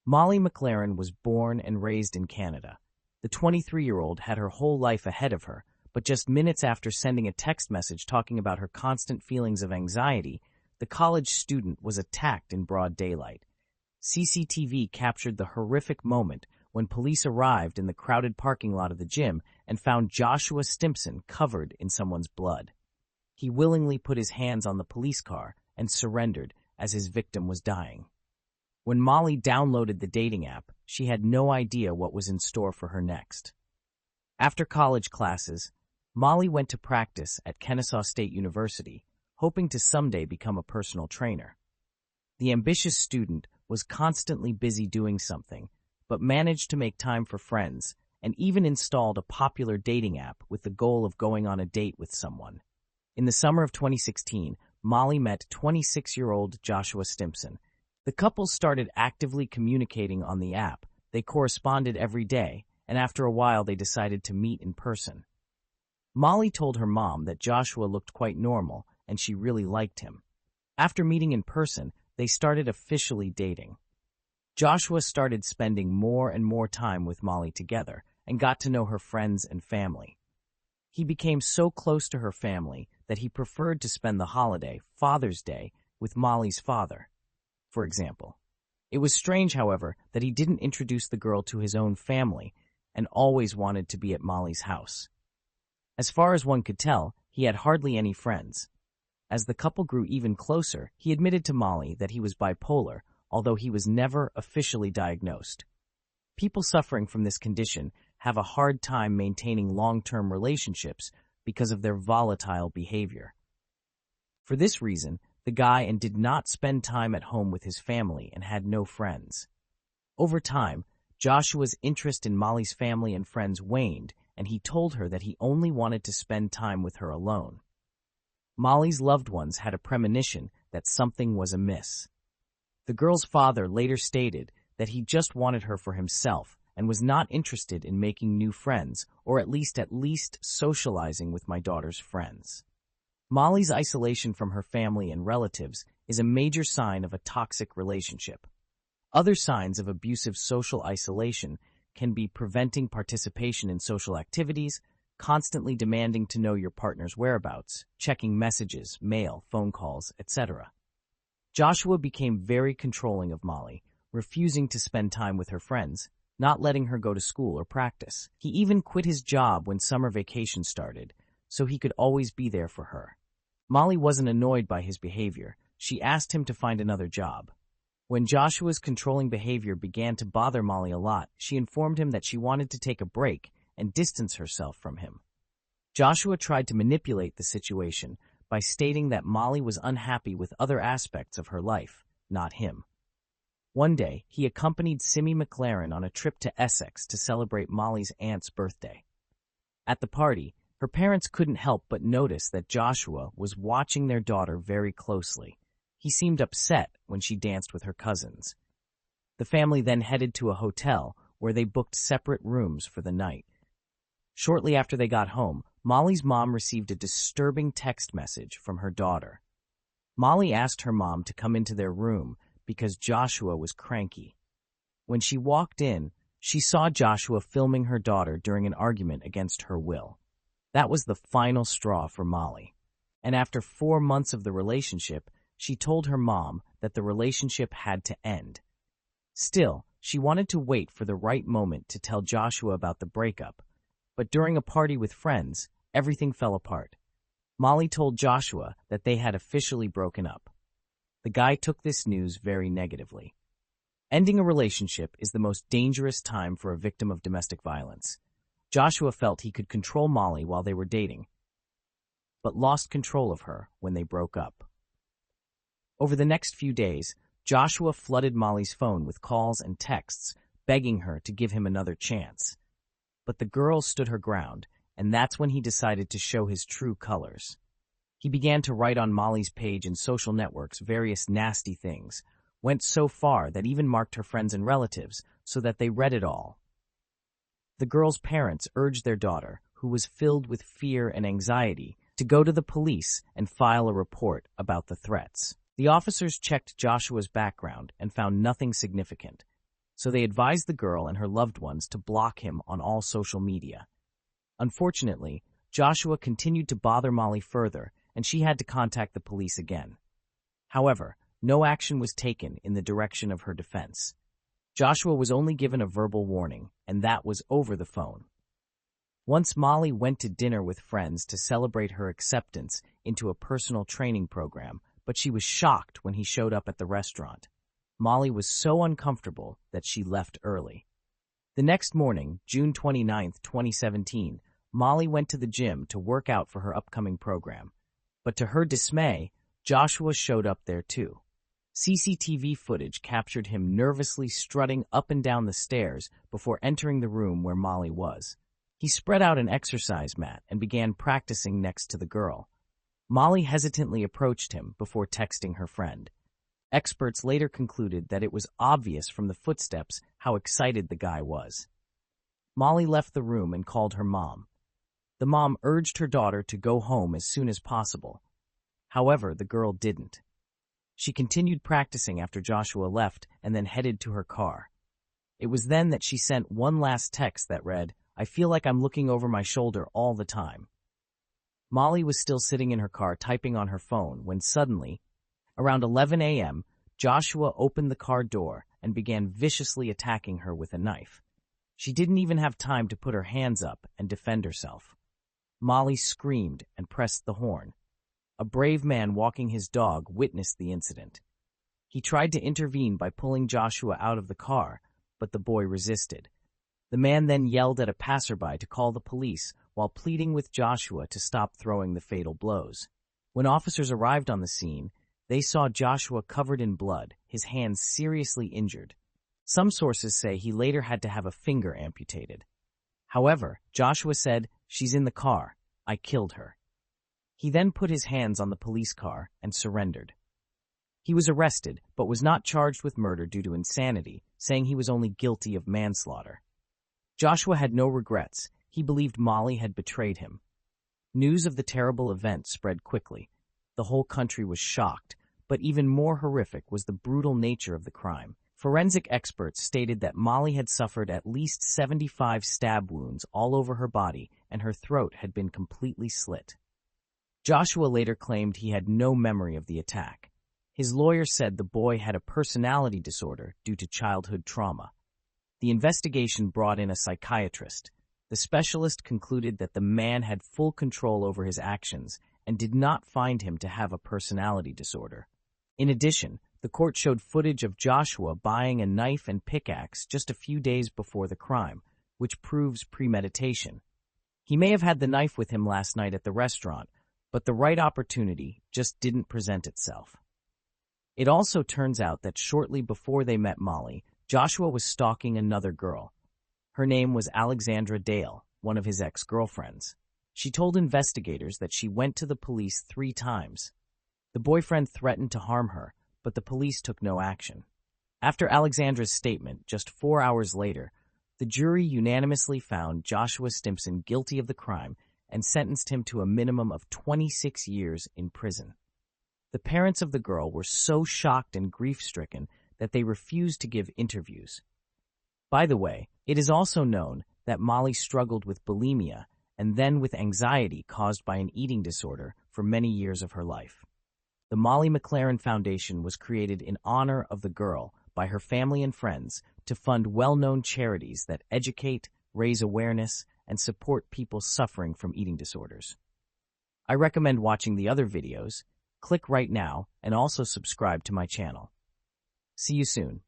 Molly McLaren was born and raised in Canada. The 23-year-old had her whole life ahead of her, but just minutes after sending a text message talking about her constant feelings of anxiety, the college student was attacked in broad daylight. CCTV captured the horrific moment when police arrived in the crowded parking lot of the gym and found Joshua Stimpson covered in someone's blood. He willingly put his hands on the police car and surrendered as his victim was dying. When Molly downloaded the dating app, she had no idea what was in store for her next. After college classes, Molly went to practice at Kennesaw State University, hoping to someday become a personal trainer. The ambitious student was constantly busy doing something, but managed to make time for friends and even installed a popular dating app with the goal of going on a date with someone. In the summer of 2016, Molly met 26-year-old Joshua Stimpson. The couple started actively communicating on the app. They corresponded every day, and after a while they decided to meet in person. Molly told her mom that Joshua looked quite normal and she really liked him. After meeting in person, they started officially dating. Joshua started spending more and more time with Molly together and got to know her friends and family. He became so close to her family that he preferred to spend the holiday, Father's Day, with Molly's father, for example. It was strange, however, that he didn't introduce the girl to his own family and always wanted to be at Molly's house. As far as one could tell, he had hardly any friends. As the couple grew even closer, he admitted to Molly that he was bipolar, although he was never officially diagnosed. People suffering from this condition have a hard time maintaining long-term relationships because of their volatile behavior. For this reason, the guy did not spend time at home with his family and had no friends. Over time, Joshua's interest in Molly's family and friends waned, and he told her that he only wanted to spend time with her alone. Molly's loved ones had a premonition that something was amiss. The girl's father later stated that he just wanted her for himself and was not interested in making new friends, or at least socializing with my daughter's friends. Molly's isolation from her family and relatives is a major sign of a toxic relationship. Other signs of abusive social isolation can be preventing participation in social activities, constantly demanding to know your partner's whereabouts, checking messages, mail, phone calls, etc. Joshua became very controlling of Molly, refusing to spend time with her friends, not letting her go to school or practice. He even quit his job when summer vacation started, so he could always be there for her. Molly wasn't annoyed by his behavior. She asked him to find another job. When Joshua's controlling behavior began to bother Molly a lot, she informed him that she wanted to take a break and distance herself from him. Joshua tried to manipulate the situation by stating that Molly was unhappy with other aspects of her life, not him. One day, he accompanied Simi McLaren on a trip to Essex to celebrate Molly's aunt's birthday. At the party, her parents couldn't help but notice that Joshua was watching their daughter very closely. He seemed upset when she danced with her cousins. The family then headed to a hotel where they booked separate rooms for the night. Shortly after they got home, Molly's mom received a disturbing text message from her daughter. Molly asked her mom to come into their room because Joshua was cranky. When she walked in, she saw Joshua filming her daughter during an argument against her will. That was the final straw for Molly. And after 4 months of the relationship, she told her mom that the relationship had to end. Still, she wanted to wait for the right moment to tell Joshua about the breakup. But during a party with friends, everything fell apart. Molly told Joshua that they had officially broken up. The guy took this news very negatively. Ending a relationship is the most dangerous time for a victim of domestic violence. Joshua felt he could control Molly while they were dating, but lost control of her when they broke up. Over the next few days, Joshua flooded Molly's phone with calls and texts, begging her to give him another chance. But the girl stood her ground, and that's when he decided to show his true colors. He began to write on Molly's page in social networks various nasty things, went so far that even marked her friends and relatives so that they read it all. The girl's parents urged their daughter, who was filled with fear and anxiety, to go to the police and file a report about the threats. The officers checked Joshua's background and found nothing significant. so they advised the girl and her loved ones to block him on all social media. Unfortunately, Joshua continued to bother Molly further, and she had to contact the police again. However, no action was taken in the direction of her defense. Joshua was only given a verbal warning, and that was over the phone. Once Molly went to dinner with friends to celebrate her acceptance into a personal training program, but she was shocked when he showed up at the restaurant. Molly was so uncomfortable that she left early. The next morning, June 29, 2017, Molly went to the gym to work out for her upcoming program. But to her dismay, Joshua showed up there too. CCTV footage captured him nervously strutting up and down the stairs before entering the room where Molly was. He spread out an exercise mat and began practicing next to the girl. Molly hesitantly approached him before texting her friend. Experts later concluded that it was obvious from the footsteps how excited the guy was. Molly left the room and called her mom. The mom urged her daughter to go home as soon as possible. However, the girl didn't. She continued practicing after Joshua left and then headed to her car. It was then that she sent one last text that read, "I feel like I'm looking over my shoulder all the time." Molly was still sitting in her car typing on her phone when suddenly, around 11 a.m., Joshua opened the car door and began viciously attacking her with a knife. She didn't even have time to put her hands up and defend herself. Molly screamed and pressed the horn. A brave man walking his dog witnessed the incident. He tried to intervene by pulling Joshua out of the car, but the boy resisted. The man then yelled at a passerby to call the police while pleading with Joshua to stop throwing the fatal blows. When officers arrived on the scene, they saw Joshua covered in blood, his hands seriously injured. Some sources say he later had to have a finger amputated. However, Joshua said, "She's in the car. I killed her." He then put his hands on the police car and surrendered. He was arrested, but was not charged with murder due to insanity, saying he was only guilty of manslaughter. Joshua had no regrets. He believed Molly had betrayed him. News of the terrible event spread quickly. The whole country was shocked, but even more horrific was the brutal nature of the crime. Forensic experts stated that Molly had suffered at least 75 stab wounds all over her body, and her throat had been completely slit. Joshua later claimed he had no memory of the attack. His lawyer said the boy had a personality disorder due to childhood trauma. The investigation brought in a psychiatrist. The specialist concluded that the man had full control over his actions and did not find him to have a personality disorder. In addition, the court showed footage of Joshua buying a knife and pickaxe just a few days before the crime, which proves premeditation. He may have had the knife with him last night at the restaurant, but the right opportunity just didn't present itself. It also turns out that shortly before they met Molly, Joshua was stalking another girl. Her name was Alexandra Dale, one of his ex-girlfriends. She told investigators that she went to the police 3 times. The boyfriend threatened to harm her, but the police took no action. After Alexandra's statement, just 4 hours later, the jury unanimously found Joshua Stimpson guilty of the crime and sentenced him to a minimum of 26 years in prison. The parents of the girl were so shocked and grief-stricken that they refused to give interviews. By the way, it is also known that Molly struggled with bulimia and then with anxiety caused by an eating disorder for many years of her life. The Molly McLaren Foundation was created in honor of the girl by her family and friends to fund well-known charities that educate, raise awareness, and support people suffering from eating disorders. I recommend watching the other videos. Click right now and also subscribe to my channel. See you soon.